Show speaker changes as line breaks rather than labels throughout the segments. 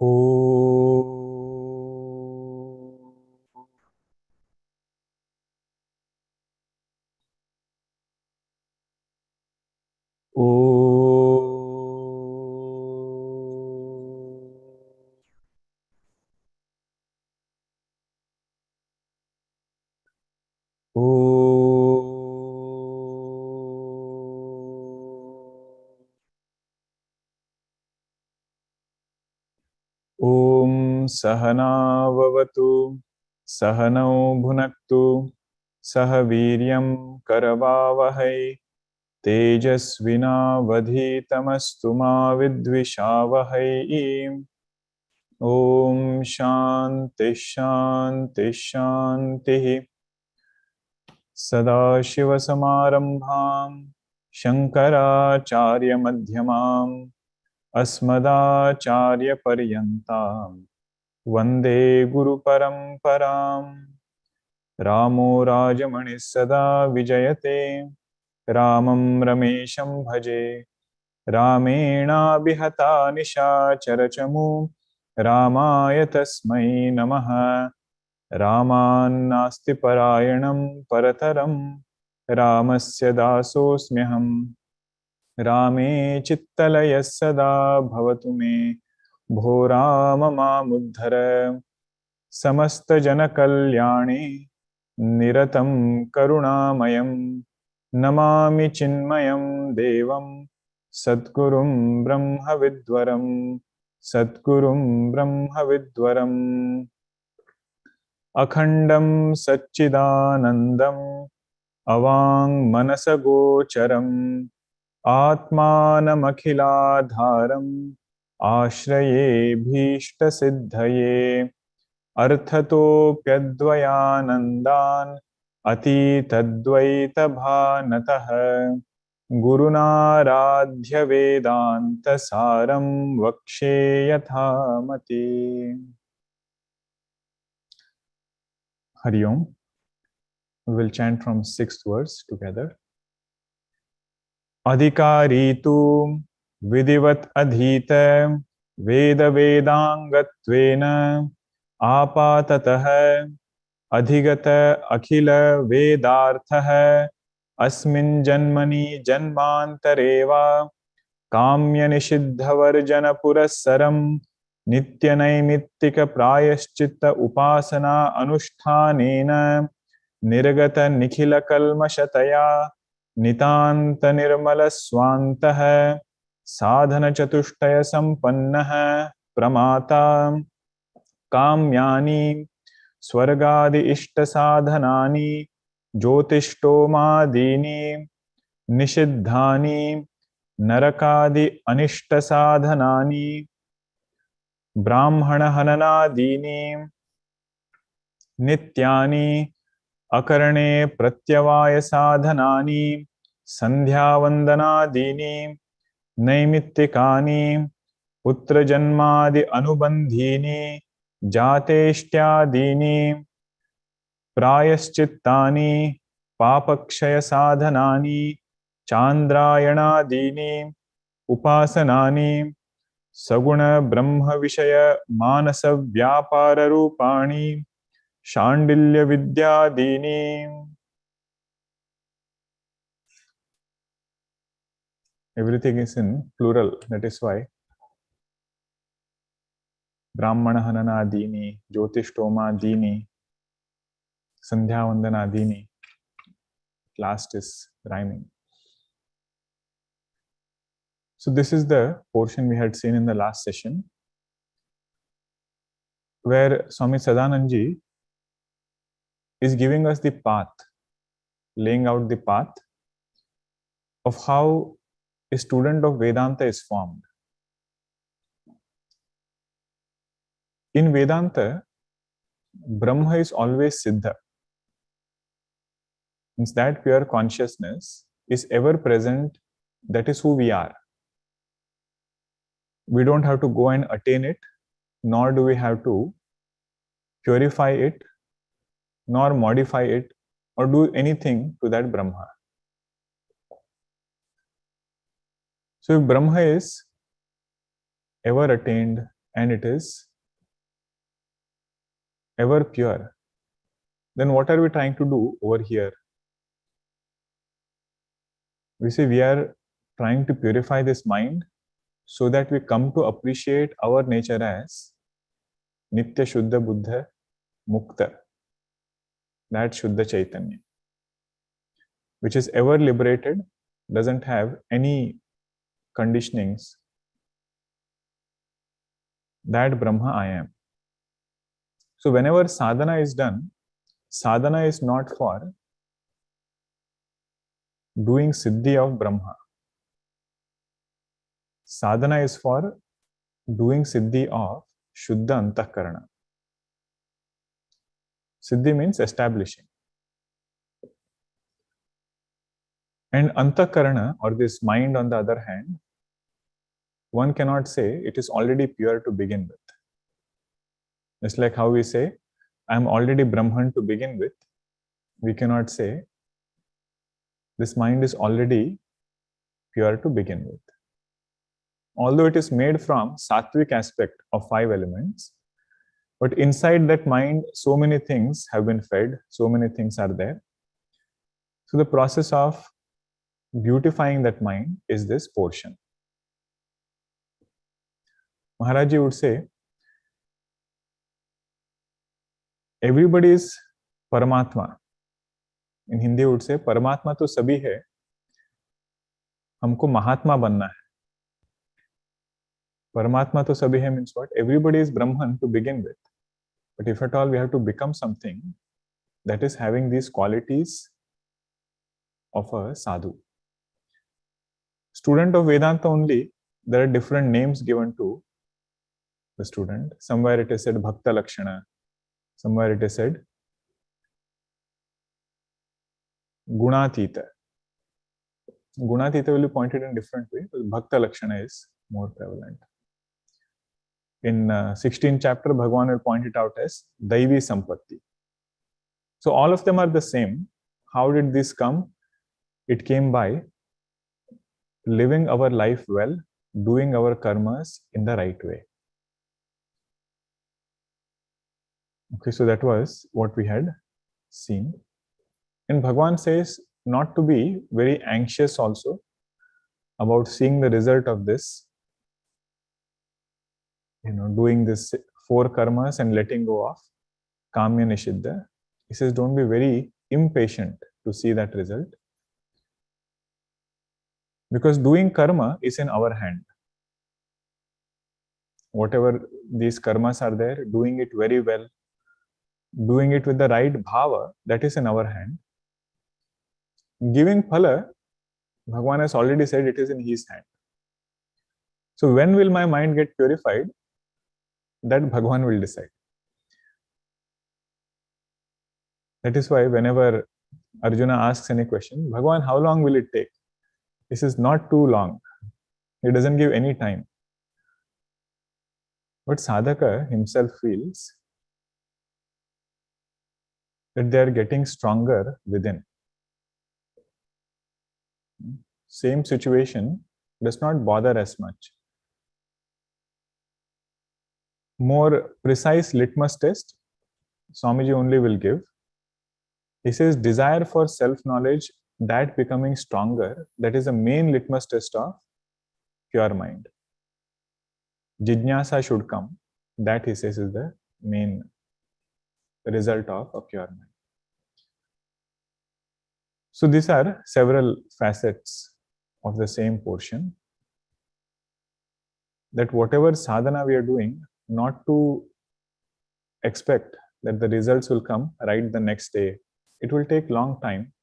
ओ ओ ओ ओम सहना ववतु सहनौ भुनक्तु सह वीर्यं करवावहै तेजस्विनावधीतमस्तु मा विद्विषावहै। ओम शांति शांति शांति। सदाशिवसमारम्भां शङ्कराचार्यमध्यमाम् अस्मदाचार्यपर्यन्तां वन्दे गुरुपरम्पराम्। रामो राजमणिः सदा विजयते रामं रमेशं भजे रामेणाभिहता निशाचरचमू रामाय तस्मै नमः। रामान्नास्ति परायणं परतरं रामस्य दासोऽस्म्यहम्। रामे चित्तलयः सदा भवतु मे भो राम मामुद्धर। समस्तजनकल्याणे निरतं करुणामयं नमामि चिन्मयं देवं सद्गुरुं ब्रह्मविद्वरं सद्गुरुं ब्रह्मविद्वरम्। अखण्डं सच्चिदानन्दम् अवाङ्मनसगोचरम् आत्मानमखिलाधारम् आश्रये भीष्टसिद्धये। अर्थतोऽप्यद्वयानन्दान् अतीतद्वैतभानतः गुरुनाराध्य वेदान्तसारं वक्ष्ये यथामति। Hari Om. We will chant from 6th verse together. Adhikari tu vidivat adhita veda vedangatvena apatatah adhigata akhila vedarthah asmin janmani janmantareva kamya nishidhavarjana purassaram नित्यनैमित्तिक प्रायश्चित्त उपासना अनुष्ठानेन निर्गत निखिल कल्मषतया नितांत निर्मल स्वान्तः साधन चतुष्टय संपन्नः प्रमाता काम्यानि स्वर्गादि इष्ट साधनानि ज्योतिष्टोमादीनि निषिद्धानि नरकादि अनिष्ट साधनानि ब्राह्मण हननादीनि नित्यानि अकरणे प्रत्यवाय साधनानि संध्यावंदनादीनि नैमित्तिकानि पुत्रजन्मादि अनुबंधीनि जातेष्ट्यादीनि प्रायश्चित्तानि पापक्षय साधनानि चान्द्रायणादीनि उपासनानि सगुण ब्रह्म विषय मानस व्यापार रूपाणि Shandilya विद्यादीनि। Everything is in plural, that is why ब्राह्मण हननादीनि ज्योतिष्टोमादीनि संध्यावंदनादीनि, last is rhyming. So this is the portion we had seen in the last session, where Swami Sadanandji is giving us the path, laying out the path of how a student of Vedanta is formed. In Vedanta, Brahma is always Siddha. Means that pure consciousness is ever present, that is who we are. We don't have to go and attain it, nor do we have to purify it, nor modify it, or do anything to that Brahma. So if Brahma is ever attained and it is ever pure, then what are we trying to do over here? We say we are trying to purify this mind so that we come to appreciate our nature as Nitya Shuddha Buddha Mukta, that Shuddha Chaitanya, which is ever liberated, doesn't have any conditionings. That Brahma I am. So whenever sadhana is done, sadhana is not for doing siddhi of Brahma. Sadhana is for doing siddhi of Shuddha Antakarana. Siddhi means establishing. And Antakarana, or this mind on the other hand, one cannot say it is already pure to begin with. It's like how we say, I am already Brahman to begin with. We cannot say, this mind is already pure to begin with. Although it is made from sattvic aspect of 5 elements, but inside that mind, so many things have been fed, so many things are there. So the process of beautifying that mind is this portion. Maharaji would say, everybody is Paramatma. In Hindi would say, Paramatma to sabhi hai, हमको महात्मा बनना है. Paramatma to sabhi hai means what? Everybody is Brahman to begin with. But if at all we have to become something that is having these qualities of a sadhu. Student of Vedanta only, there are different names given to the student. Somewhere it is said Bhakta Lakshana. Somewhere it is said Gunatita. Gunatita will be pointed in different way, but Bhakta Lakshana is more prevalent. In 16th chapter, Bhagavan will point it out as Daivi Sampatti. So all of them are the same. How did this come? It came by living our life well, doing our karmas in the right way. Okay, so that was what we had seen. And Bhagavan says not to be very anxious also about seeing the result of this, doing this 4 karmas and letting go of Kamya Nishiddha. He says don't be very impatient to see that result. Because doing karma is in our hand. Whatever these karmas are there, doing it very well, doing it with the right bhava, that is in our hand. Giving phala, Bhagavan has already said it is in his hand. So when will my mind get purified? That Bhagavan will decide. That is why whenever Arjuna asks any question, Bhagavan, how long will it take? This is not too long. He doesn't give any time. But sadhaka himself feels that they are getting stronger within. Same situation does not bother as much. More precise litmus test, Swamiji only will give. He says desire for self-knowledge, that becoming stronger, that is the main litmus test of pure mind. Jijnasa should come. That he says is the main result of a pure mind. So these are several facets of the same portion. That whatever sadhana we are doing, not to expect that the results will come right the next day. It will take long time.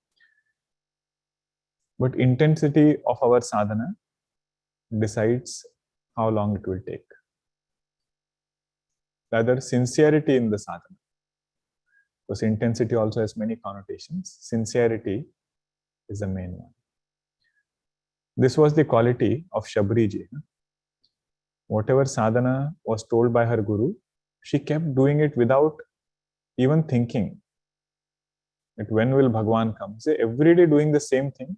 But intensity of our sadhana decides how long it will take. Rather, sincerity in the sadhana. Because intensity also has many connotations. Sincerity is the main one. This was the quality of Shabriji. Whatever sadhana was told by her guru, she kept doing it without even thinking that when will Bhagavan come. So every day doing the same thing.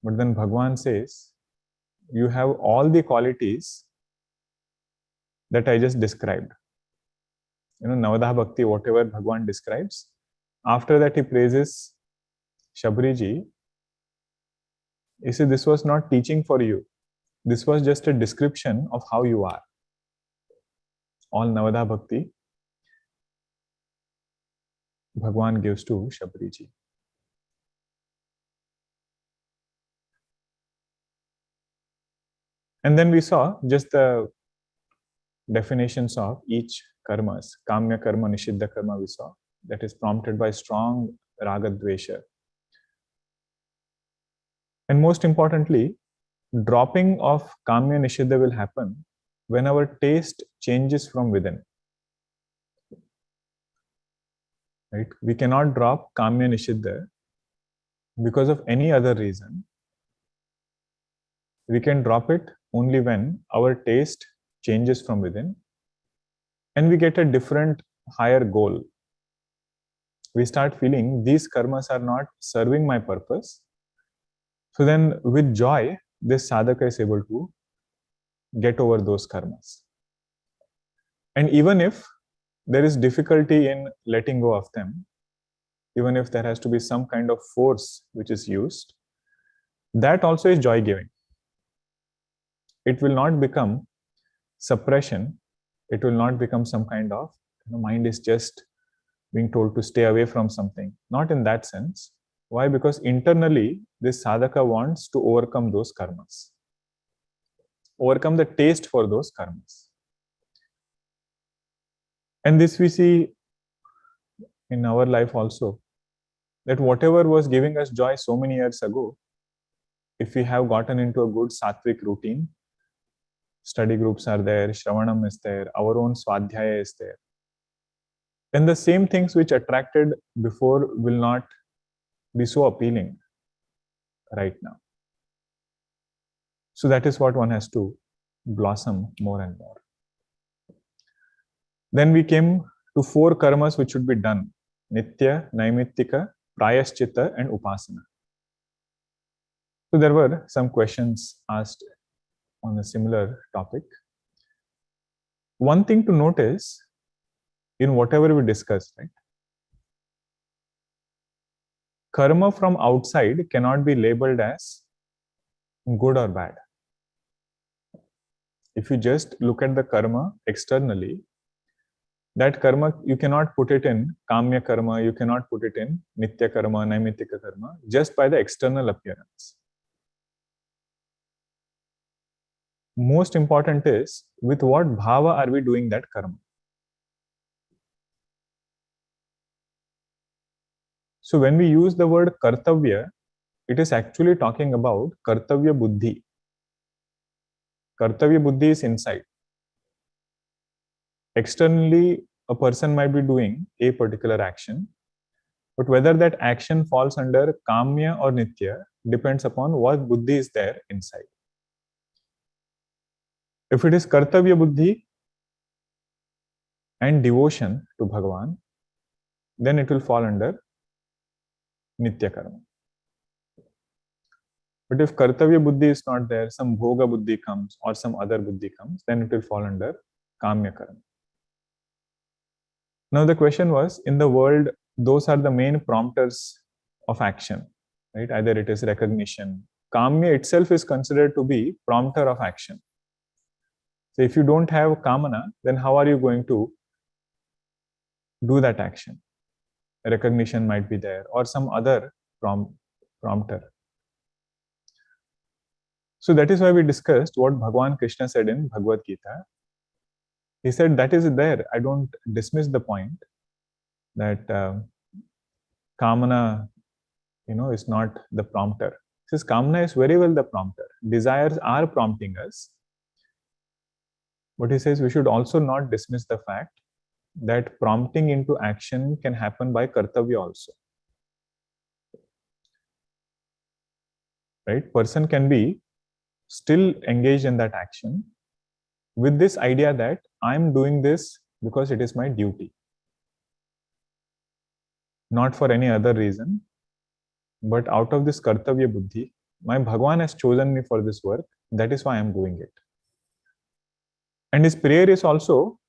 But then Bhagavan says, you have all the qualities that I just described. Navadha Bhakti, whatever Bhagwan describes. After that, he praises Shabariji. He said, this was not teaching for you. This was just a description of how you are. All Navadha Bhakti Bhagwan gives to Shabariji. And then we saw just the definitions of each karmas. Kamya karma, Nishiddha karma we saw. That is prompted by strong raga dvesha. And most importantly, dropping of Kamya Nishiddha will happen when our taste changes from within. Right? We cannot drop Kamya Nishiddha because of any other reason. We can drop it only when our taste changes from within and we get a different, higher goal. We start feeling these karmas are not serving my purpose. So then with joy, this sadhaka is able to get over those karmas. And even if there is difficulty in letting go of them, even if there has to be some kind of force which is used, that also is joy-giving. It will not become suppression. It will not become some kind of, mind is just being told to stay away from something. Not in that sense. Why? Because internally, this sadhaka wants to overcome those karmas. Overcome the taste for those karmas. And this we see in our life also, that whatever was giving us joy so many years ago, if we have gotten into a good sattvic routine, study groups are there, Shravanam is there, our own Swadhyaya is there, then the same things which attracted before will not be so appealing right now. So that is what one has to blossom more and more. Then we came to 4 karmas which should be done: Nitya, Naimittika, Prayaschitta and Upasana. So there were some questions asked on a similar topic. One thing to notice in whatever we discussed, right? Karma from outside cannot be labeled as good or bad. If you just look at the karma externally, that karma, you cannot put it in Kamya karma, you cannot put it in Nitya karma, Naimittika karma, just by the external appearance. Most important is, with what bhava are we doing that karma? So when we use the word kartavya, it is actually talking about kartavya buddhi. Kartavya buddhi is inside. Externally, a person might be doing a particular action, but whether that action falls under kamya or nitya depends upon what buddhi is there inside. If it is kartavya buddhi and devotion to Bhagavan, then it will fall under nitya karma. But if kartavya buddhi is not there, some bhoga buddhi comes or some other buddhi comes, then it will fall under kamya karma. Now the question was, in the world, those are the main prompters of action, right? Either it is recognition. Kamya itself is considered to be prompter of action. So if you don't have kamana, then how are you going to do that action? Recognition might be there or some other prompter. So that is why we discussed what Bhagavan Krishna said in Bhagavad Gita. He said that is there. I don't dismiss the point that kamana, is not the prompter. He says kamana is very well the prompter. Desires are prompting us. But he says we should also not dismiss the fact that prompting into action can happen by kartavya also. Right? Person can be still engaged in that action with this idea that I'm doing this because it is my duty. Not for any other reason, but out of this kartavya buddhi, my Bhagavan has chosen me for this work, that is why I'm doing it. And his prayer is also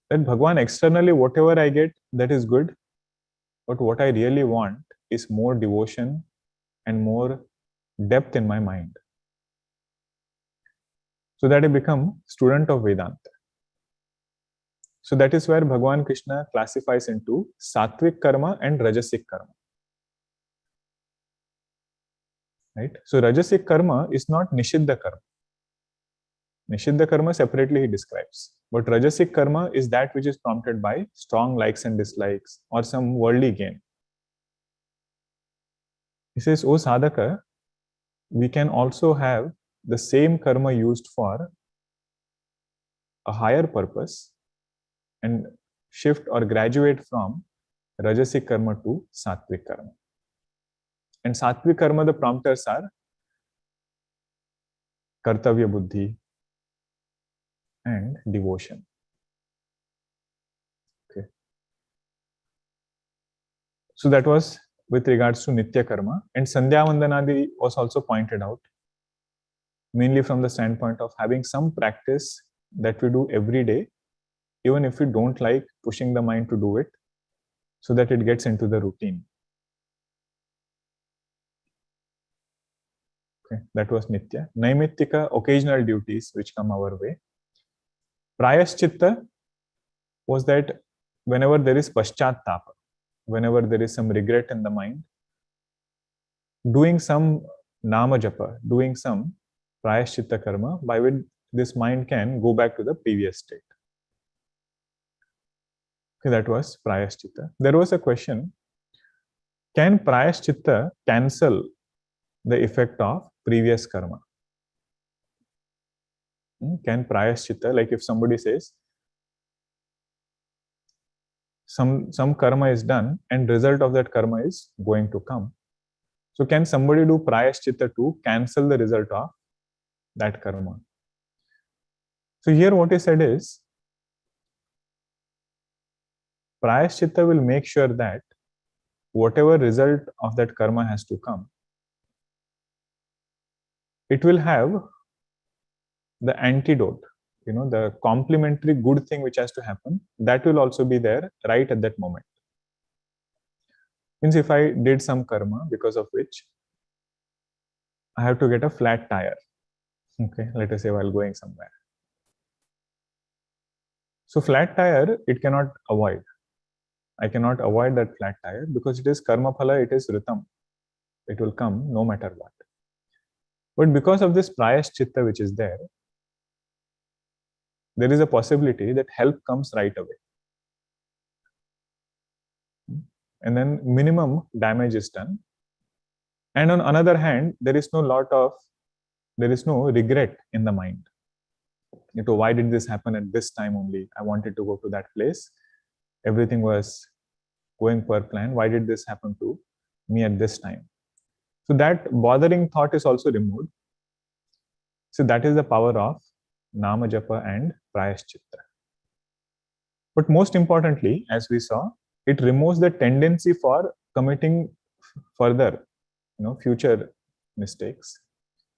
that Bhagwan, externally, whatever I get, that is good. But what I really want is more devotion and more depth in my mind, so that I become student of Vedanta. So that is where Bhagwan Krishna classifies into Sattvic karma and Rajasic karma. Right? So Rajasic karma is not Nishiddha karma. Nishiddha karma separately he describes. But Rajasic karma is that which is prompted by strong likes and dislikes or some worldly gain. He says, O sadhaka, we can also have the same karma used for a higher purpose and shift or graduate from Rajasic karma to Sattvic karma. And Sattvic karma, the prompters are Kartavya Buddhi and devotion. Okay. So that was with regards to Nitya karma. And Sandhya Vandanadi was also pointed out, mainly from the standpoint of having some practice that we do every day, even if we don't like pushing the mind to do it, so that it gets into the routine. Okay, that was Nitya. Naimittika, occasional duties which come our way. Prayaschitta was that whenever there is paschattapa, whenever there is some regret in the mind, doing some nama japa, doing some prayaschitta karma, by which this mind can go back to the previous state. Okay, that was prayaschitta. There was a question, can prayaschitta cancel the effect of previous karma? Can prayaschitta, like if somebody says, some karma is done and result of that karma is going to come. So can somebody do prayaschitta to cancel the result of that karma? So here what he said is, prayaschitta will make sure that whatever result of that karma has to come, it will have the antidote, the complementary good thing which has to happen, that will also be there right at that moment. Means if I did some karma because of which I have to get a flat tire, okay, let us say while going somewhere. So flat tire, it cannot avoid. I cannot avoid that flat tire because it is karma phala, it is ritam. It will come no matter what. But because of this prayaschitta which is there is a possibility that help comes right away. And then minimum damage is done. And on another hand, there is no regret in the mind. Why did this happen at this time only? I wanted to go to that place. Everything was going per plan. Why did this happen to me at this time? So that bothering thought is also removed. So that is the power of Nama Japa and Prayaschitta. But most importantly, as we saw, it removes the tendency for committing further, future mistakes.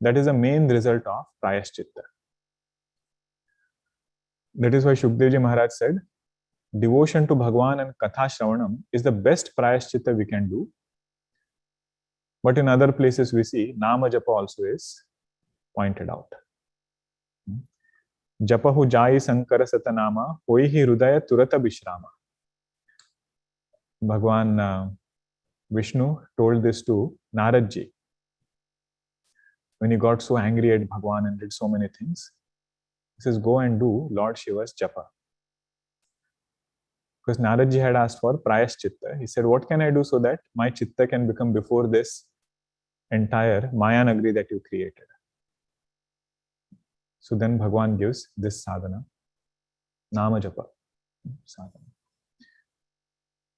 That is the main result of Prayaschitta. That is why Shukdevji Maharaj said, devotion to Bhagwan and Katha Shravanam is the best Prayaschitta we can do. But in other places we see, Nama Japa also is pointed out. Japahu Jai Sankara Satanama, Hoihi Hrudaya Turata Bishrama. Bhagwan Vishnu told this to Naradji when he got so angry at Bhagwan and did so many things. He says, go and do Lord Shiva's japa. Because Naradji had asked for prayaschitta. He said, what can I do so that my chitta can become before this entire Maya Nagri that you created? So then Bhagwan gives this sadhana, Nama Japa sadhana.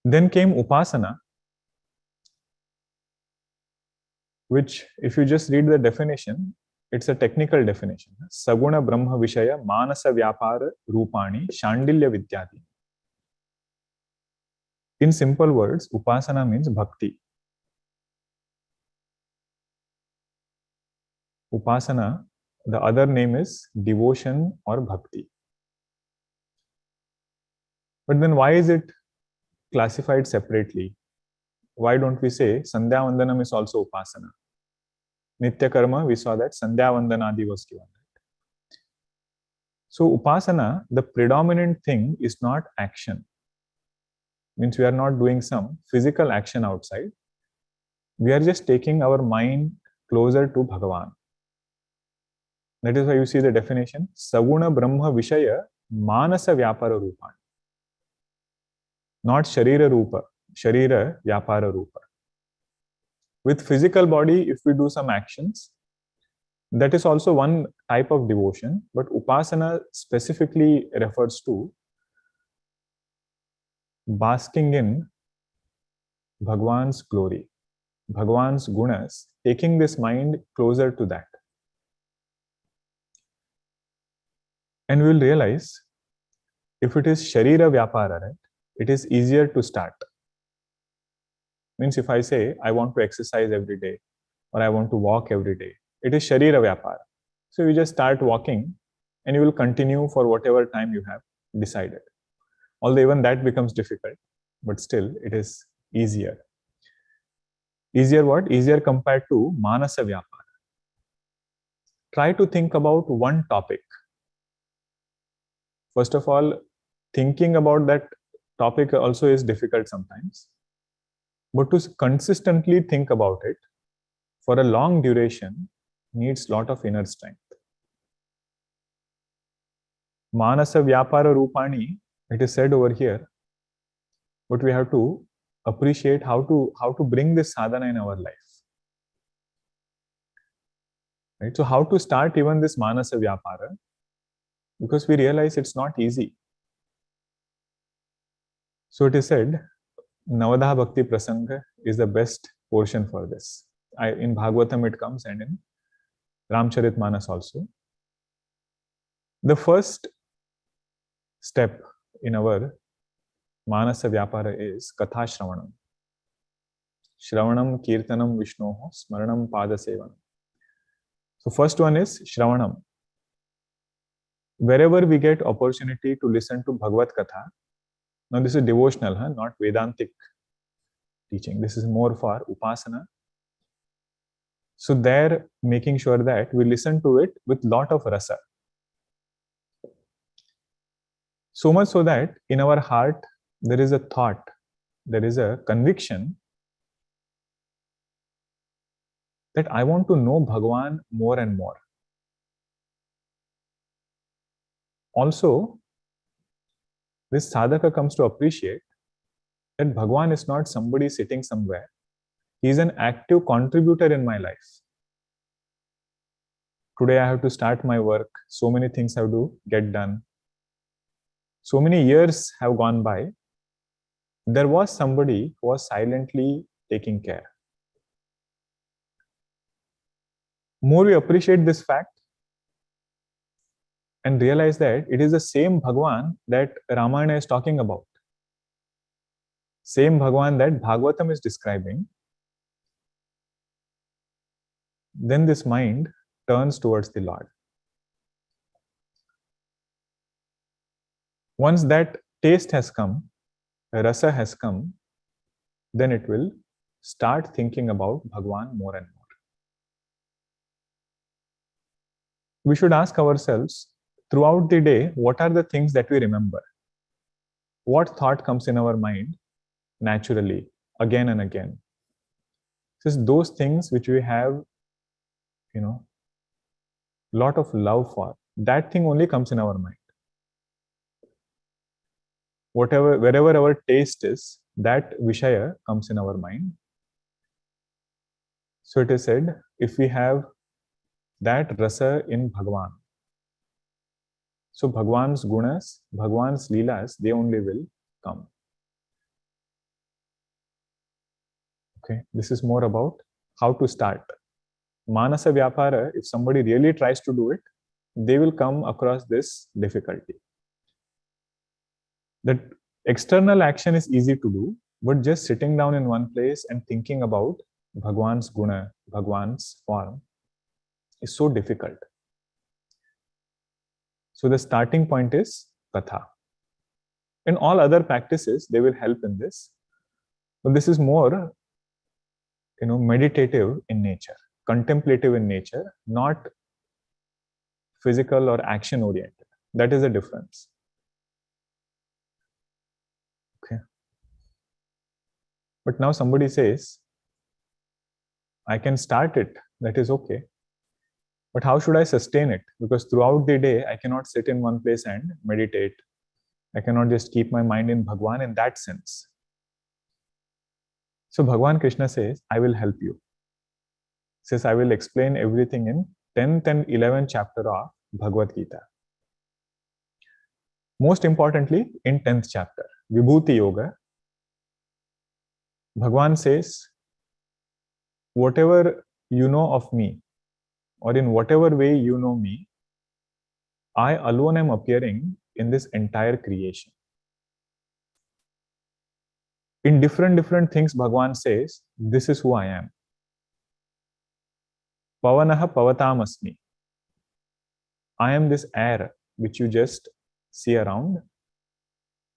Then came Upasana, which if you just read the definition, it's a technical definition. Saguna Brahma Vishaya Manasa Vyapara Rupani Shandilya Vidyati. In simple words, Upasana means bhakti. Upasana, the other name is devotion or bhakti. But then why is it classified separately? Why don't we say Sandhya Vandanam is also Upasana? Nitya Karma, we saw that Sandhya Vandanadi was given. So Upasana, the predominant thing is not action. Means we are not doing some physical action outside. We are just taking our mind closer to Bhagavan. That is why you see the definition, Saguna Brahma Vishaya Manasa Vyapara Rupa. Not Sharira Rupa, Sharira Vyapara Rupa. With physical body, if we do some actions, that is also one type of devotion, but Upasana specifically refers to basking in Bhagwan's glory, Bhagwan's gunas, taking this mind closer to that. And we will realize, if it is Sharira Vyapara, right, it is easier to start. Means if I say, I want to exercise every day, or I want to walk every day, it is Sharira Vyapara. So you just start walking, and you will continue for whatever time you have decided. Although even that becomes difficult, but still it is easier. Easier what? Easier compared to Manasa Vyapara. Try to think about one topic. First of all, thinking about that topic also is difficult sometimes. But to consistently think about it for a long duration needs lot of inner strength. Manasa Vyapara Rupani, it is said over here, but we have to appreciate how to bring this sadhana in our life. Right? So how to start even this Manasa Vyapara? Because we realize it's not easy. So it is said, Navadha Bhakti Prasanga is the best portion for this. In Bhagavatam it comes, and in Ramcharitmanas also. The first step in our Manasa Vyapara is Katha Shravanam. Shravanam Kirtanam Vishnoho Smaranam Pada Sevanam. So first one is Shravanam. Wherever we get opportunity to listen to Bhagavad Katha, now this is devotional, not Vedantic teaching. This is more for Upasana. So there, making sure that we listen to it with lot of rasa. So much so that in our heart, there is a thought, there is a conviction that I want to know Bhagavan more and more. Also, this sadhaka comes to appreciate that Bhagavan is not somebody sitting somewhere. He is an active contributor in my life. Today I have to start my work. So many things have to get done. So many years have gone by. There was somebody who was silently taking care. More we appreciate this fact and realize that it is the same Bhagavan that Ramayana is talking about. Same Bhagavan that Bhagavatam is describing. Then this mind turns towards the Lord. Once that taste has come, rasa has come, then it will start thinking about Bhagavan more and more. We should ask ourselves, throughout the day, what are the things that we remember? What thought comes in our mind naturally, again and again? Just those things which we have, lot of love for, that thing only comes in our mind. Wherever our taste is, that Vishaya comes in our mind. So it is said, if we have that rasa in Bhagavan, so Bhagavan's gunas, Bhagavan's leelas, they only will come. Okay, this is more about how to start. Manasa Vyapara, if somebody really tries to do it, they will come across this difficulty. That external action is easy to do, but just sitting down in one place and thinking about Bhagwan's guna, Bhagwan's form is so difficult. So the starting point is Katha. In all other practices, they will help in this. But this is more, meditative in nature, contemplative in nature, not physical or action oriented. That is the difference. Okay. But now somebody says, I can start it, that is okay. But how should I sustain it? Because throughout the day, I cannot sit in one place and meditate. I cannot just keep my mind in Bhagwan in that sense. So Bhagwan Krishna says, I will help you. Says, I will explain everything in 10th and 11th chapter of Bhagavad Gita. Most importantly, in 10th chapter, Vibhuti Yoga, Bhagwan says, whatever you know of me, or in whatever way you know me, I alone am appearing in this entire creation. In different things, Bhagwan says, this is who I am. Pavanaha pavatam asmi. I am this air which you just see around.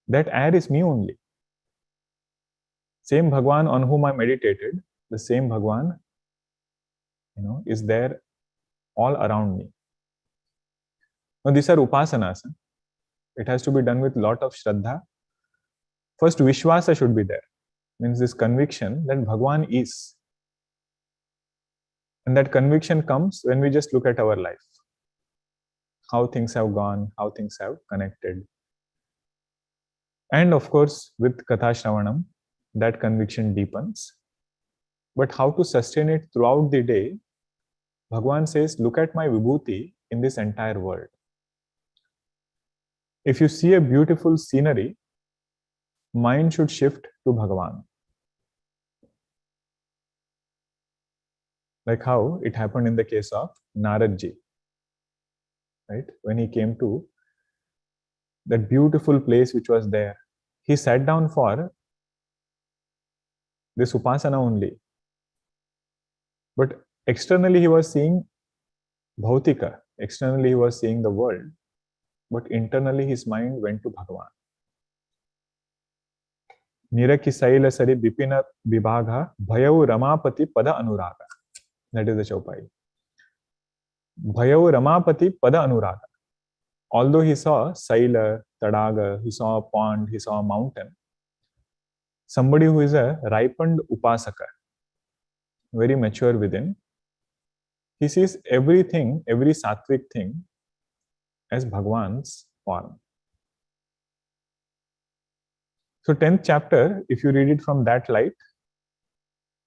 That air is me only. Same Bhagwan on whom I meditated, the same Bhagwan, is there all around me. Now these are upasanas. It has to be done with lot of shraddha. First, Vishwasa should be there. Means this conviction that Bhagwan is. And that conviction comes when we just look at our life. How things have gone, how things have connected. And of course, with Katha Shravanam, that conviction deepens. But how to sustain it throughout the day? Bhagwan says, look at my vibhuti in this entire world. If you see a beautiful scenery, mind should shift to Bhagavan. Like how it happened in the case of Naradji. Right? When he came to that beautiful place which was there, he sat down for this upasana only. But externally he was seeing bhautika. Externally he was seeing the world. But internally his mind went to Bhagavan. Niraki saila sari bipina vibhagha bhayav ramapati pada anuraga. That is the Chaupai. Bhayav ramapati pada anuraga. Although he saw saila, tadaga, he saw a pond, he saw a mountain, somebody who is a ripened upasaka, very mature within, he sees everything, every sattvic thing as Bhagwan's form. So 10th chapter, if you read it from that light,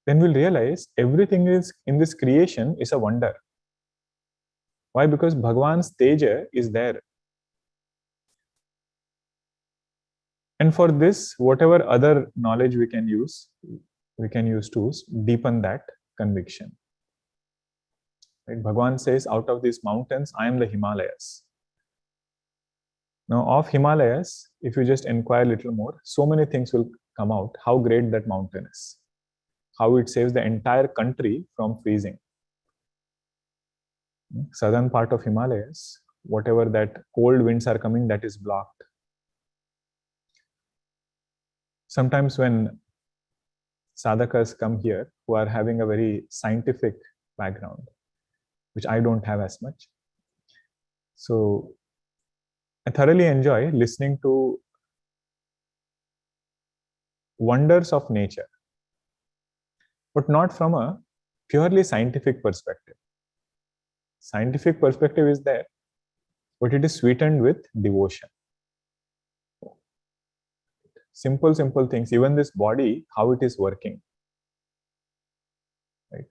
then we'll realize everything is in this creation is a wonder. Why? Because Bhagwan's teja is there. And for this, whatever other knowledge we can use to deepen that conviction. Right? Bhagwan says, out of these mountains, I am the Himalayas. Now, of Himalayas, if you just inquire a little more, so many things will come out, how great that mountain is, how it saves the entire country from freezing. Southern part of Himalayas, whatever that cold winds are coming, that is blocked. Sometimes when sadhakas come here who are having a very scientific background, which I don't have as much, so I thoroughly enjoy listening to wonders of nature, but not from a purely scientific perspective. Scientific perspective is there, but it is sweetened with devotion. Simple things, even this body, how it is working. Right?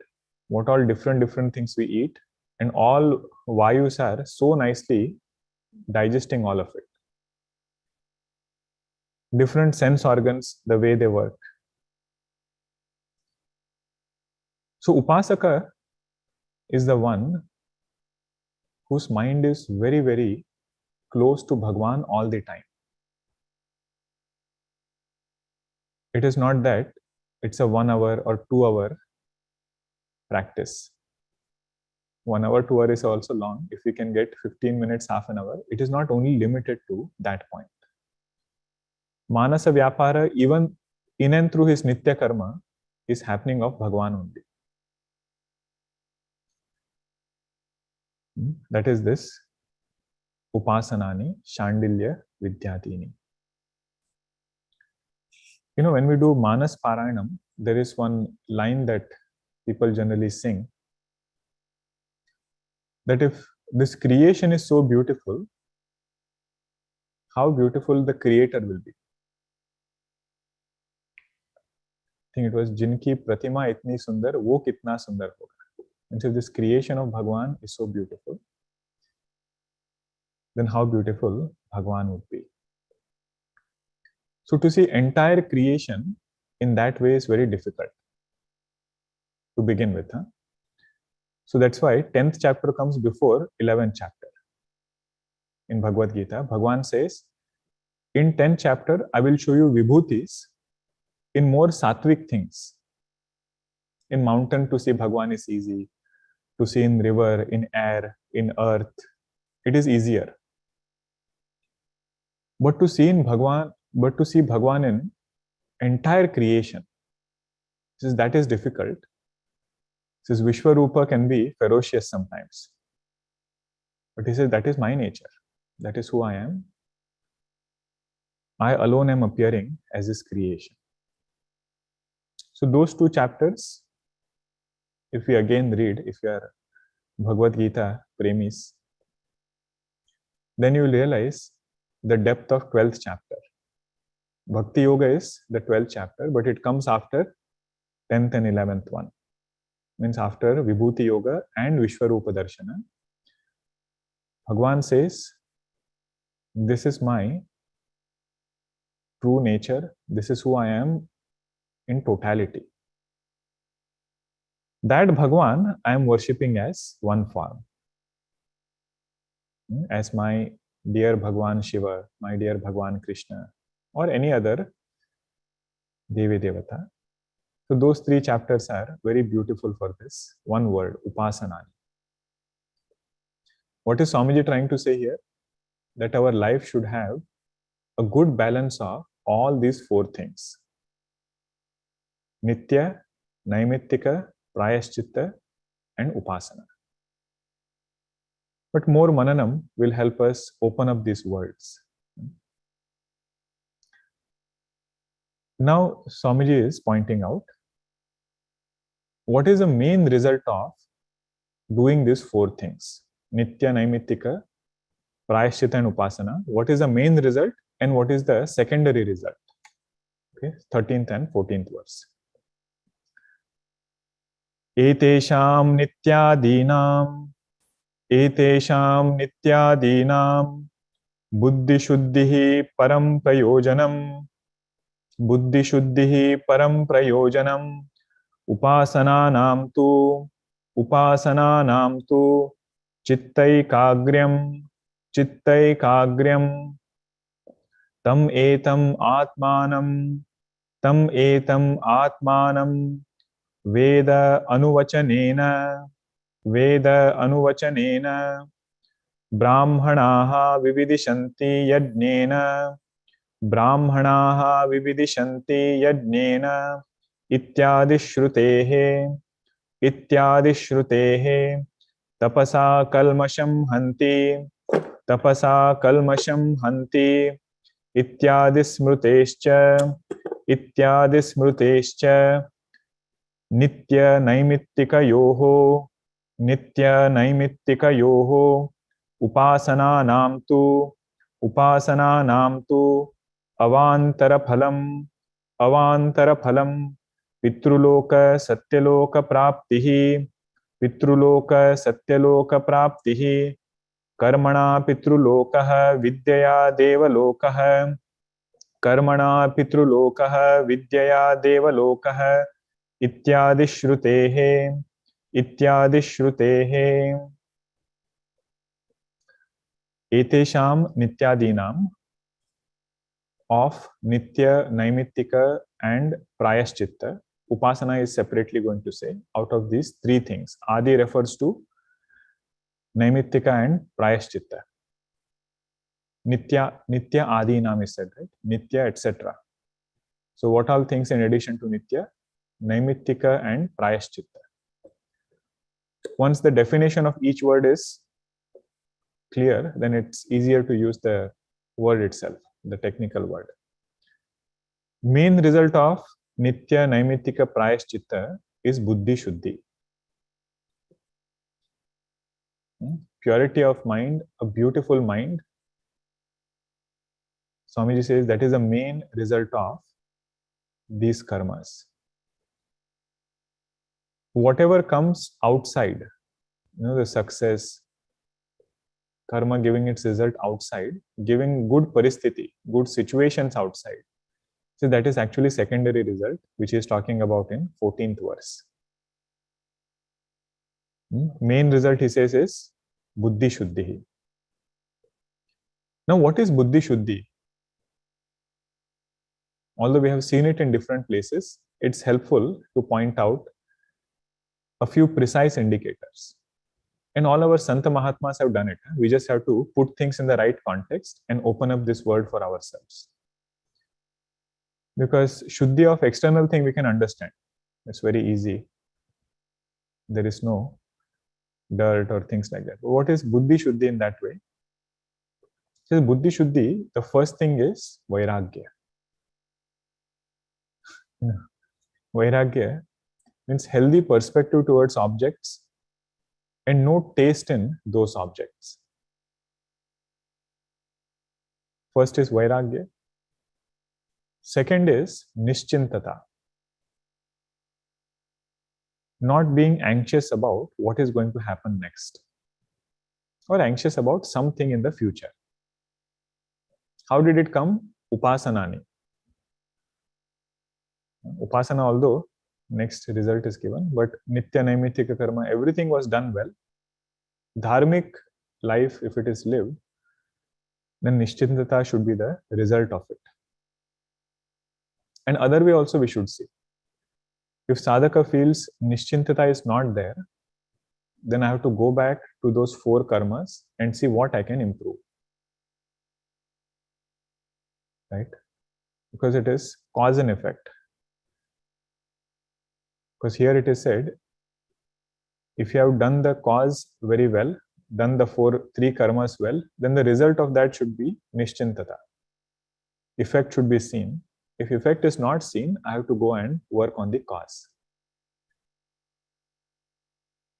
What all different things we eat, and all vayus are so nicely digesting all of it. Different sense organs, the way they work. So Upasaka is the one whose mind is very close to Bhagwan all the time. It is not that it's a 1 hour or 2 hour practice. 1 hour, 2 hours is also long. If we can get 15 minutes, half an hour, it is not only limited to that point. Manasa Vyapara, even in and through his Nitya Karma, is happening of Bhagwan only. That is this Upasanani Shandilya Vidyatini. When we do Manas Parayanam, there is one line that people generally sing, that if this creation is so beautiful, how beautiful the creator will be. I think it was Jinki Pratima itni sundar, wo kitna sundar hoga. And so this creation of Bhagwan is so beautiful, then how beautiful Bhagwan would be. So to see entire creation in that way is very difficult to begin with. So that's why 10th chapter comes before 11th chapter. In Bhagavad Gita, Bhagwan says, in 10th chapter, I will show you vibhutis in more sattvic things. In mountain to see Bhagwan is easy. To see in river, in air, in earth, it is easier. But to see Bhagwan in entire creation, that is difficult. Says Vishwarupa can be ferocious sometimes. But he says, that is my nature. That is who I am. I alone am appearing as his creation. So those two chapters, if we again read, if you are Bhagavad Gita premis, then you will realize the depth of 12th chapter. Bhakti Yoga is the 12th chapter, but it comes after 10th and 11th one. Means after Vibhuti Yoga and Vishwarupa Darshana. Bhagwan says, this is my true nature. This is who I am in totality. That Bhagwan I am worshipping as one form. As my dear Bhagwan Shiva, my dear Bhagwan Krishna, or any other Devi Devata. So those three chapters are very beautiful for this one word, Upasanani. What is Swamiji trying to say here? That our life should have a good balance of all these four things. Nitya, Naimittika, Prayaschitta, and Upasana. But more Mananam will help us open up these words. Now, Swamiji is pointing out what is the main result of doing these four things. Nitya, Naimittika, Prayaschitta and Upasana. What is the main result and what is the secondary result? Okay, 13th and 14th verse. Etesham nityadinam buddhi shuddhihi param prayojanam upasananam tu chittaikagyam tam etam atmanam Veda anuvachanena brahmanaha vividishanti yajnena ityadi shrutehe tapasa kalmasham hanti ityadi smrutescha Nitya naimittika yoho upasananam tu avantara phalam pitruloka satyaloka praptihi karmana pitrulokah vidyaya devalokah ityadi shrutehe etesham nityadinam of Nitya, Naimittika and Prayaschitta. Upasana is separately going to say out of these three things. Adi refers to Naimittika and Prayaschitta. Nitya Adinam is said, right? Nitya, etc. So what all things in addition to Nitya? Naimittika and Prayaschitta. Once the definition of each word is clear, then it's easier to use the word itself, the technical word. Main result of Nitya, Naimittika, Prayaschitta is Buddhi Shuddhi. Purity of mind, a beautiful mind. Swamiji says that is the main result of these karmas. Whatever comes outside, the success, karma giving its result outside, giving good paristhiti, good situations outside. So that is actually secondary result, which he is talking about in 14th verse. Main result, he says, is Buddhi Shuddhi. Now, what is Buddhi Shuddhi? Although we have seen it in different places, it's helpful to point out a few precise indicators. And all our Santa Mahatmas have done it. We just have to put things in the right context and open up this word for ourselves. Because Shuddhi of external thing we can understand. It's very easy. There is no dirt or things like that. But what is Buddhi Shuddhi in that way? So Buddhi Shuddhi, the first thing is Vairagya. Vairagya means healthy perspective towards objects and no taste in those objects. First is Vairagya. Second is Nishchintata. Not being anxious about what is going to happen next, or anxious about something in the future. How did it come? Upasanani. Upasana, although next result is given, but Nitya Naimittika Karma, everything was done well. Dharmic life, if it is lived, then Nishchintata should be the result of it. And other way also we should see. If sadhaka feels Nishchintata is not there, then I have to go back to those 4 karmas and see what I can improve. Right? Because it is cause and effect. Because here it is said, if you have done the cause very well, done the 3 karmas well, then the result of that should be Nishchintata. Effect should be seen. If effect is not seen, I have to go and work on the cause.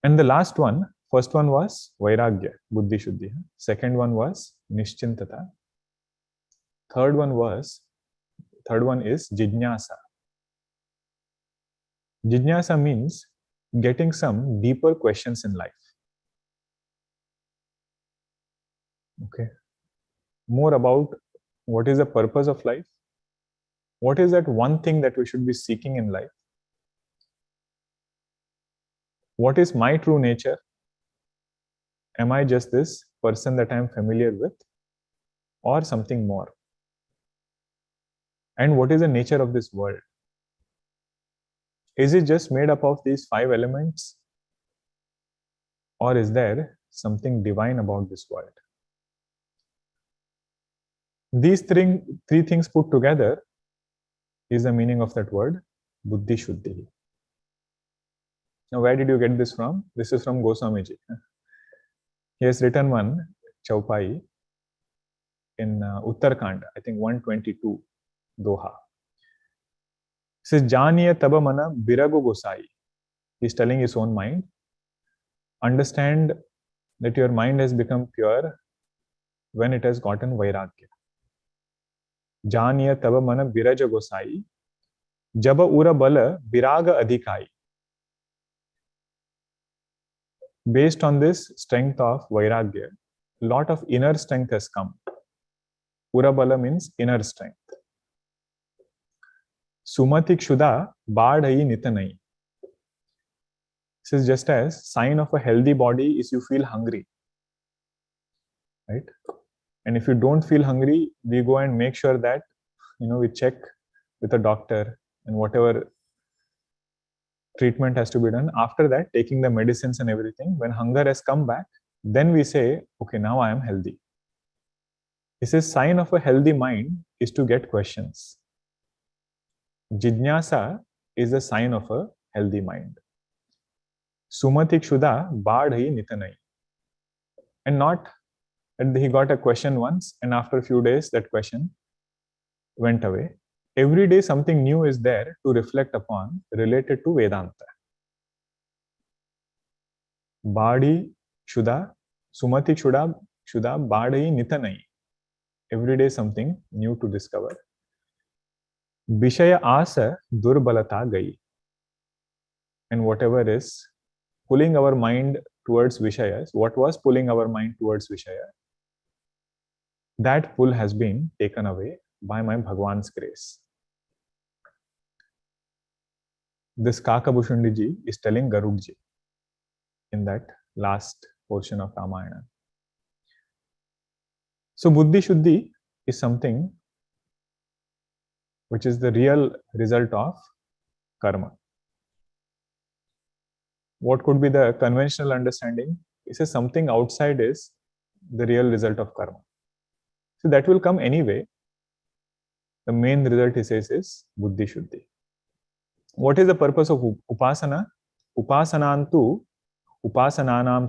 And the last one, first one was Vairagya, Buddhi Shuddhi. Second one was Nishchintata. Third one is Jijnasa. Jijnasa means getting some deeper questions in life. Okay. More about what is the purpose of life? What is that one thing that we should be seeking in life? What is my true nature? Am I just this person that I am familiar with, or something more? And what is the nature of this world? Is it just made up of these 5 elements? Or is there something divine about this world? These 3 things put together is the meaning of that word, Buddhi Shuddhi. Now, where did you get this from? This is from Goswamiji. He has written one Chaupai in Uttarkand, I think 122, Doha. It says, Janiya taba mana birago gosai. He's telling his own mind. Understand that your mind has become pure when it has gotten Vairagya. Janiya taba mana biraja gosai. Jaba ura bala biraga adhikai. Based on this strength of Vairagya, a lot of inner strength has come. Urabala means inner strength. Sumatik Shuddha Badhai Nitanai. This is just as sign of a healthy body is you feel hungry. Right? And if you don't feel hungry, we go and make sure that we check with a doctor and whatever treatment has to be done. After that, taking the medicines and everything, when hunger has come back, then we say, okay, now I am healthy. He says, sign of a healthy mind is to get questions. Jijnasa is a sign of a healthy mind. Sumati kshuda badhi nitanai. And not that he got a question once and after a few days that question went away. Every day something new is there to reflect upon related to Vedanta. Badi kshuda, sumati kshuda badhi nitanai. Every day something new to discover. Vishaya asa durbalata gai. And whatever is pulling our mind towards Vishayas, what was pulling our mind towards Vishaya, that pull has been taken away by my Bhagwan's grace. This Kakabhushundiji is telling Garudji in that last portion of Ramayana. So Buddhi Shuddhi is something which is the real result of karma. What could be the conventional understanding? It says something outside is the real result of karma. So that will come anyway. The main result, he says, is Buddhi Shuddhi. What is the purpose of Upasana? Upasananam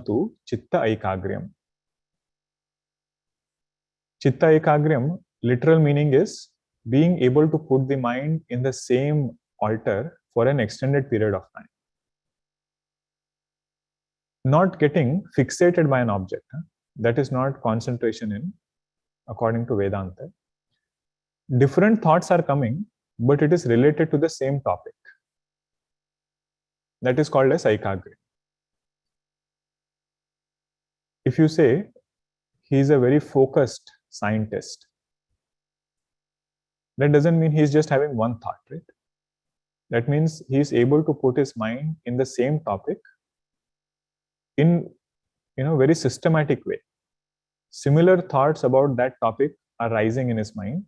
tu Chitta Aikagryam. Chitta Aikagryam, literal meaning is being able to put the mind in the same altar for an extended period of time. Not getting fixated by an object. That is not concentration in, according to Vedanta. Different thoughts are coming, but it is related to the same topic. That is called as Aikagri. If you say he is a very focused scientist, that doesn't mean he is just having one thought, right? That means he is able to put his mind in the same topic in very systematic way. Similar thoughts about that topic are rising in his mind.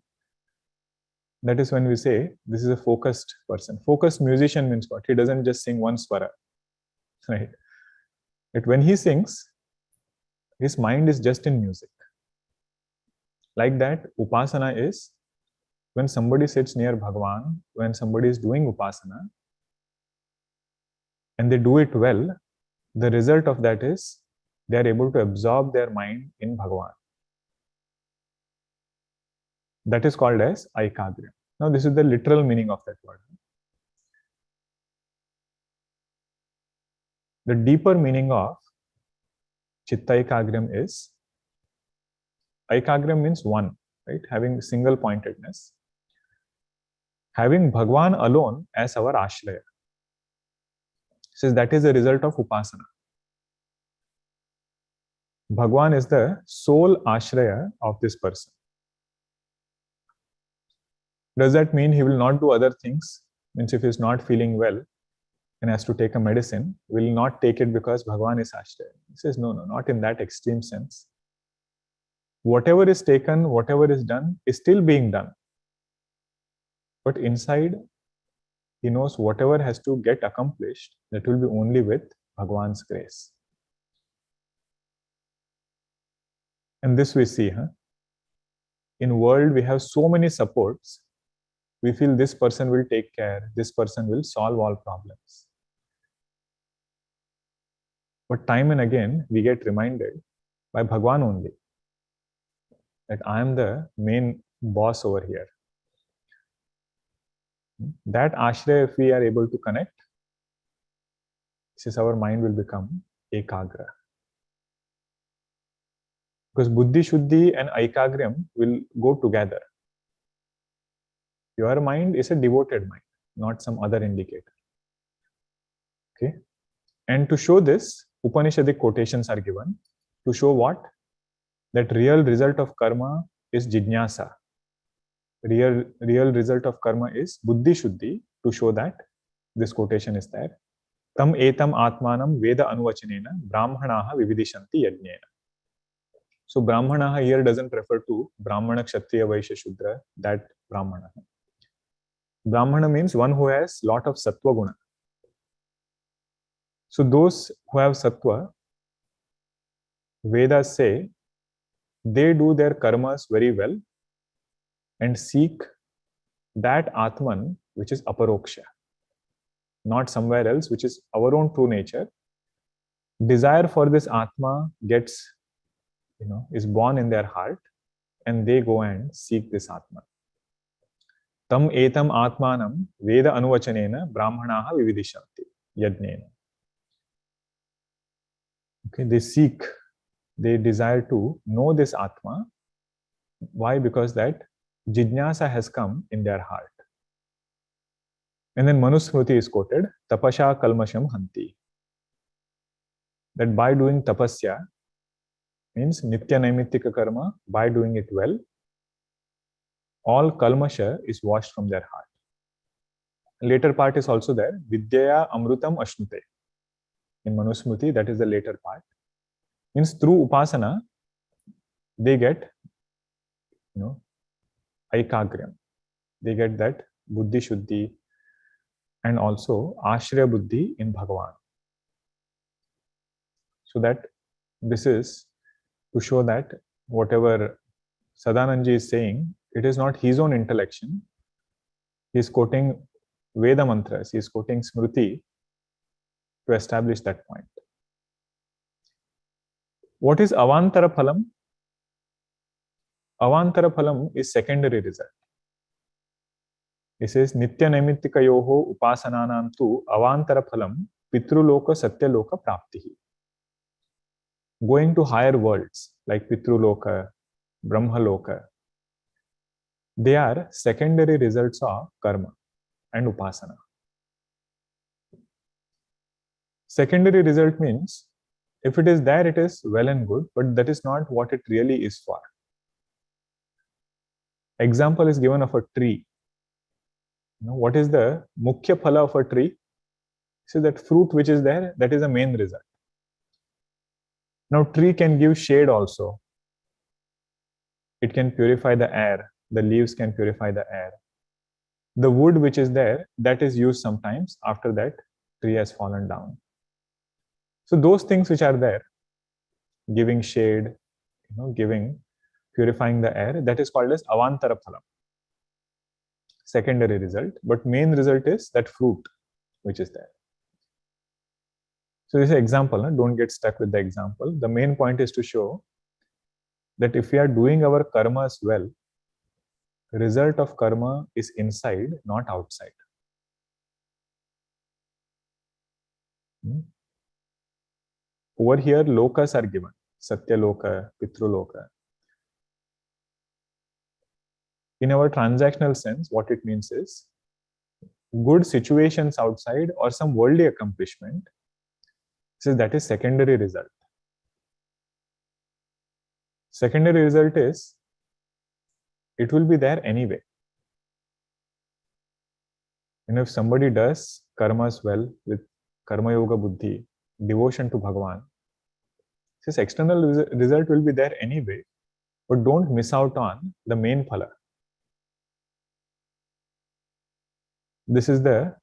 That is when we say this is a focused person. Focused musician means what? He doesn't just sing one swara, right? But when he sings, his mind is just in music. Like that, Upasana is when somebody sits near Bhagavan, when somebody is doing Upasana, and they do it well, the result of that is they are able to absorb their mind in Bhagavan. That is called as Aikagryam. Now, this is the literal meaning of that word. The deeper meaning of Chitta Aikagryam is, Aikagryam means one, right? Having single pointedness. Having Bhagavan alone as our Ashraya. Says that is a result of Upasana. Bhagavan is the sole Ashraya of this person. Does that mean he will not do other things? Means if he is not feeling well and has to take a medicine, will not take it because Bhagavan is Ashraya. He says, no, not in that extreme sense. Whatever is taken, whatever is done, is still being done. But inside, he knows whatever has to get accomplished, that will be only with Bhagavan's grace. And this we see, in world we have so many supports. We feel this person will take care, this person will solve all problems. But time and again, we get reminded by Bhagavan only that I am the main boss over here. That Ashraya, if we are able to connect, our mind will become Ekagra. Because Buddhi Shuddhi and Aikagryam will go together. Your mind is a devoted mind, not some other indicator. Okay? And to show this, Upanishadic quotations are given to show what? That real result of karma is Jijnasa. Real result of karma is Buddhi Shuddhi, to show that this quotation is there. Tam etam atmanam veda anuvachanena brahmanaha vividishanti yajnena. So brahmanaha here doesn't refer to Brahmana, Kshatriya, Vaishya, Shudra, that Brahmana. Brahmana means one who has lot of sattva guna. So those who have sattva, Vedas say they do their karmas very well and seek that Atman which is aparoksha, not somewhere else, which is our own true nature. Desire for this Atma gets, is born in their heart, and they go and seek this Atman. Tam etam atmanam veda anuvachanena brahmanaha vividishanti yajnena. Okay, they desire to know this Atma. Why? Because that jijnasa has come in their heart. And then Manusmriti is quoted, tapasha kalmasham hanti. That by doing tapasya means nitya naimittika karma, by doing it well, all kalmasha is washed from their heart. Later part is also there, vidyaya amrutam ashnute. In Manusmriti, that is the later part. Means through upasana, they get, aikagram. They get that buddhi shuddhi and also ashraya buddhi in Bhagavan. So that this is to show that whatever Sadananji is saying, it is not his own intellection. He is quoting Veda mantras, he is quoting Smriti to establish that point. What is Avantara Phalam? Avantara Phalam is secondary result. It says Nitya Naimittika Yoho Upasananam tu Avantara Phalam Pitruloka Satyaloka Praptihi. Going to higher worlds like Pitruloka, Brahmaloka, they are secondary results of karma and upasana. Secondary result means if it is there, it is well and good, but that is not what it really is for. Example is given of a tree. What is the mukhya phala of a tree? So that fruit which is there, that is the main result. Now tree can give shade also. It can purify the air. The leaves can purify the air. The wood which is there, that is used sometimes after that tree has fallen down. So those things which are there, giving shade, purifying the air, that is called as avantara phalam. Secondary result, but main result is that fruit which is there. So this is an example, don't get stuck with the example. The main point is to show that if we are doing our karmas well, result of karma is inside, not outside. Over here, lokas are given. Satya loka, Pitru loka. In our transactional sense, what it means is good situations outside or some worldly accomplishment. So that is secondary result. Secondary result is it will be there anyway. And if somebody does karmas well with karma yoga buddhi, devotion to Bhagavan, this external result will be there anyway, but don't miss out on the main phala. This is the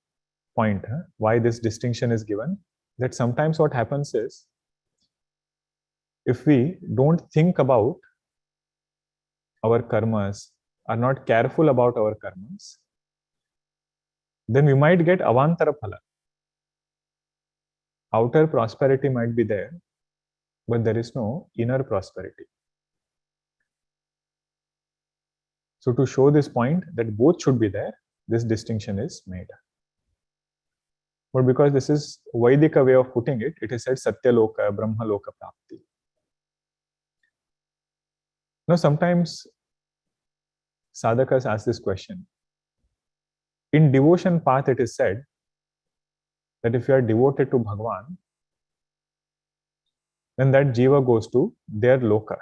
point, why this distinction is given, that sometimes what happens is, if we don't think about our karmas, are not careful about our karmas, then we might get avantara phala. Outer prosperity might be there, but there is no inner prosperity. So to show this point that both should be there, this distinction is made. But because this is Vaidika way of putting it, it is said Satyaloka, Brahmaloka Prapti. Now sometimes sadhakas ask this question. In devotion path, it is said that if you are devoted to Bhagavan, then that jiva goes to their loka.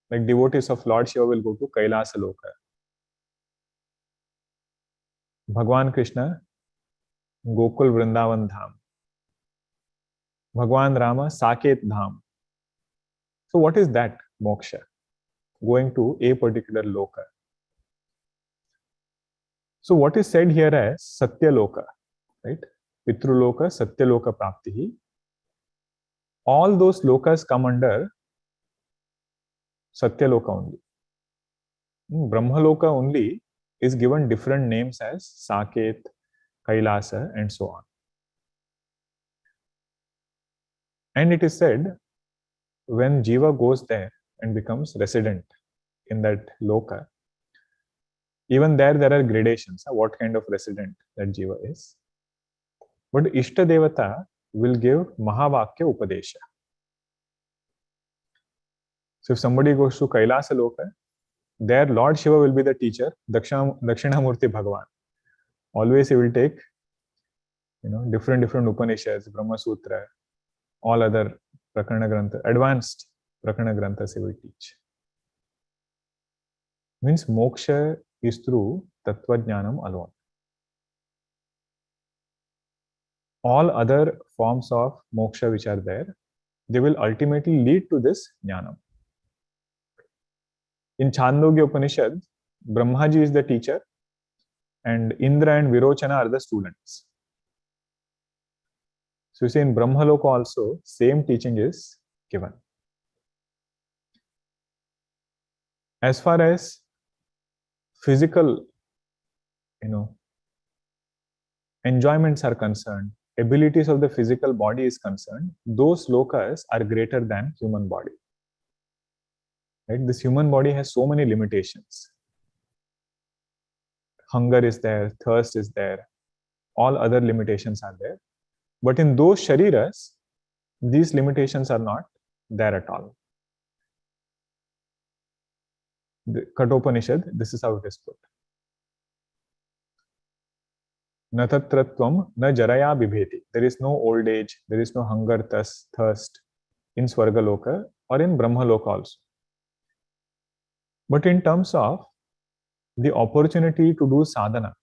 Like devotees of Lord Shiva will go to Kailasa loka. Bhagavan Krishna, Gokul Vrindavan Dham. Bhagavan Rama, Saket Dham. So what is that moksha? Going to a particular loka. So what is said here as Satya loka, right? Pitru loka, Satya loka Praptihi. All those lokas come under Satyaloka only. Brahmaloka only is given different names as Saket, Kailasa, and so on. And it is said, when Jiva goes there and becomes resident in that loka, even there are gradations, what kind of resident that Jiva is. But Ishta Devata will give Mahavakya Upadesha. So if somebody goes to Kailasa Loka, there Lord Shiva will be the teacher, Dakshinamurti Bhagavan. Always he will take, different Upanishads, Brahma Sutra, all other Prakarana Grantha, advanced Prakarana Granthas he will teach. Means moksha is through Tattva Jnanam alone. All other forms of moksha which are there, they will ultimately lead to this Jnanam. In Chandogya Upanishad, Brahmaji is the teacher and Indra and Virochana are the students. So you see in Brahmaloka also, same teaching is given. As far as physical, enjoyments are concerned, abilities of the physical body is concerned, those lokas are greater than human body. Right? This human body has so many limitations. Hunger is there, thirst is there, all other limitations are there. But in those shariras, these limitations are not there at all. The Kathopanishad, this is how it is put. Na tatratvam na jaraya bibheti. There is no old age, there is no hunger, thirst in Swargaloka or in Brahmaloka also. But in terms of the opportunity to do sadhana,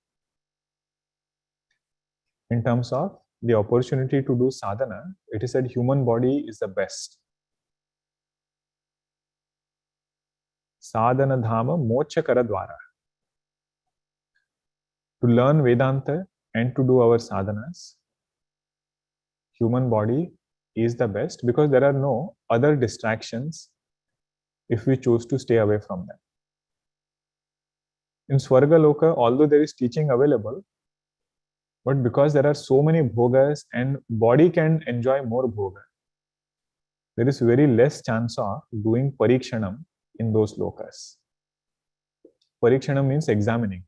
it is said human body is the best. Sadhana dhama moksha kara dwara. To learn Vedanta and to do our sadhanas, human body is the best because there are no other distractions if we choose to stay away from them. In Swargaloka, although there is teaching available, but because there are so many bhogas and body can enjoy more bhoga, there is very less chance of doing parikshanam in those lokas. Parikshanam means examining.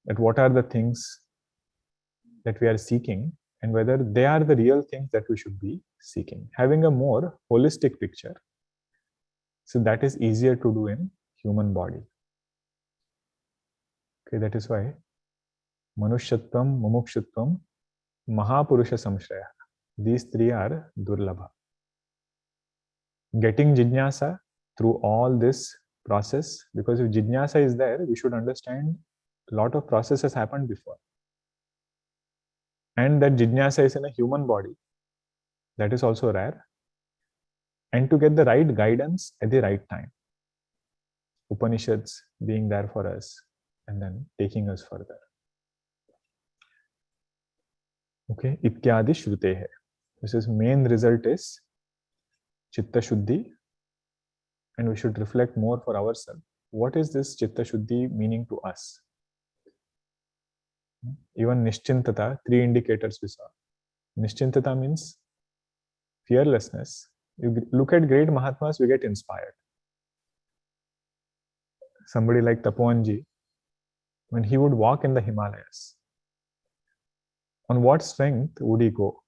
That what are the things that we are seeking and whether they are the real things that we should be seeking. Having a more holistic picture. So that is easier to do in human body. Okay, that is why Manushyatvam, Mumukshutvam, Mahapurusha Samshraya. These three are Durlabha. Getting Jijnasa through all this process, because if Jijnasa is there, we should understand a lot of processes happened before. And that Jijnasa is in a human body. That is also rare. And to get the right guidance at the right time. Upanishads being there for us and then taking us further. Okay, Ityadi Shrutehe. This is main result is Chitta Shuddhi, and we should reflect more for ourselves. What is this Chitta Shuddhi meaning to us? Even Nishchintata, 3 indicators we saw. Nishchintata means fearlessness. You look at great Mahatmas, we get inspired. Somebody like Tapoanji, when he would walk in the Himalayas, on what strength would he go?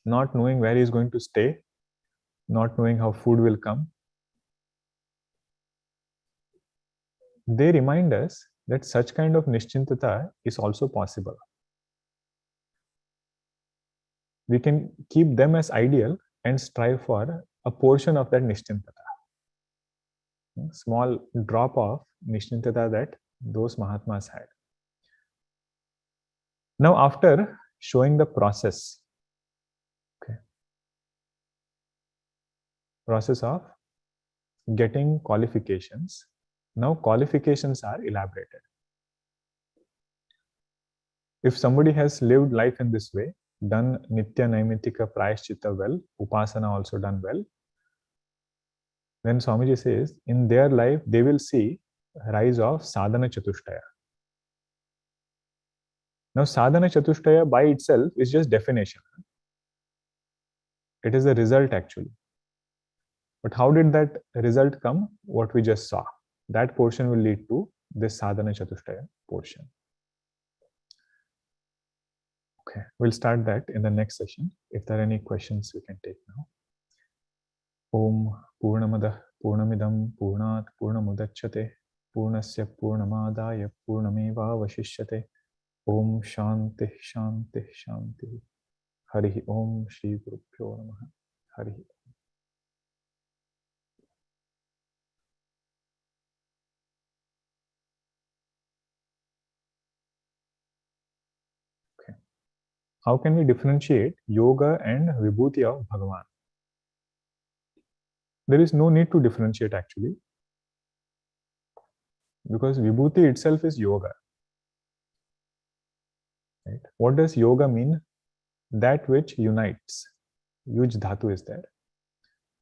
Not knowing where he is going to stay, not knowing how food will come. They remind us that such kind of Nishchintata is also possible. We can keep them as ideal and strive for a portion of that Nishchintata. Small drop of Nishchintata that those Mahatmas had. Now, after showing the process, process of getting qualifications, now qualifications are elaborated. If somebody has lived life in this way, done Nitya Naimittika Prayashchitta well, Upasana also done well, Then Swamiji says, in their life, they will see rise of sadhana chatushtaya. Now, sadhana chatushtaya by itself is just definition. It is a result actually. But how did that result come? What we just saw. That portion will lead to this sadhana chatushtaya portion. Okay, we'll start that in the next session. If there are any questions, we can take now. Om Purnamadah Purnamidam Purnat Purnamudachyate Purnasya Purnamadaya Purnameva Vashishyate. Om Shanti Shanti Shanti. Hari Om Shri Gurubhyo Namaha. Hari. Okay. How can we differentiate yoga and vibhuti of Bhagavan? There is no need to differentiate actually, because vibhuti itself is yoga. Right? What does yoga mean? That which unites. Yuj dhatu is there.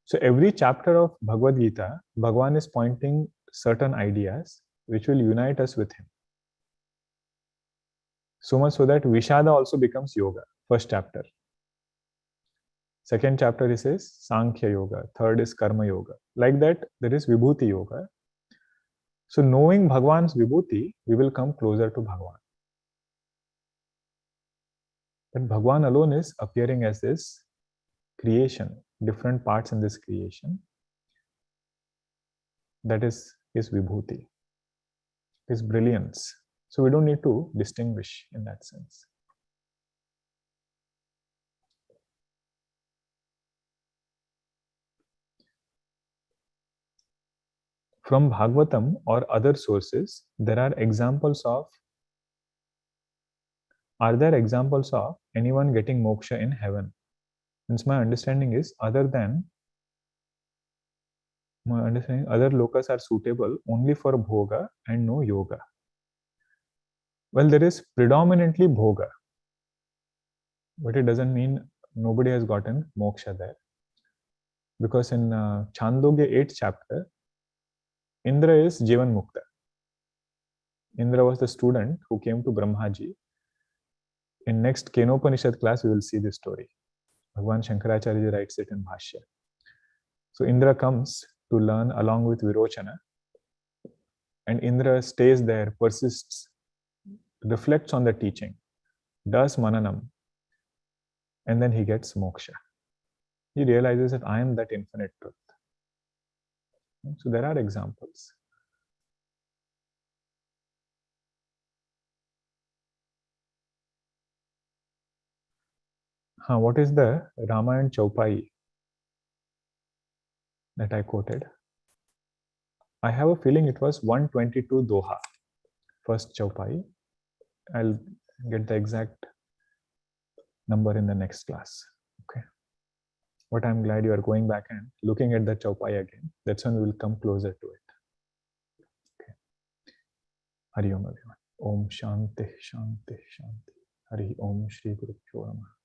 So every chapter of Bhagavad Gita, Bhagavan is pointing certain ideas which will unite us with him. So much so that Vishada also becomes yoga. First chapter. Second chapter he says Sankhya Yoga. Third is Karma Yoga. Like that, there is Vibhuti Yoga. So knowing Bhagavan's Vibhuti, we will come closer to Bhagavan. But Bhagavan alone is appearing as this creation, different parts in this creation. That is his Vibhuti, his brilliance. So we don't need to distinguish in that sense. From Bhagavatam or other sources, there are examples of. Are there examples of anyone getting moksha in heaven? Since my understanding is, other lokas are suitable only for bhoga and no yoga. Well, there is predominantly bhoga, but it doesn't mean nobody has gotten moksha there. Because in Chandogya 8th chapter, Indra is Jivan Mukta. Indra was the student who came to Brahmaji. In next Kenopanishad class, we will see this story. Bhagwan Shankaracharya writes it in Bhashya. So Indra comes to learn along with Virochana, and Indra stays there, persists, reflects on the teaching, does mananam, and then he gets moksha. He realizes that I am that infinite truth. So there are examples. What is the Ramayana Chaupai that I quoted? I have a feeling it was 122 Doha, first Chaupai. I'll get the exact number in the next class. Okay. But I'm glad you are going back and looking at the Chaupai again. That's when we will come closer to it. Okay. Hari Om everyone. Om Shanti Shanti Shanti. Hari Om Shri Gurubhyo Namaha.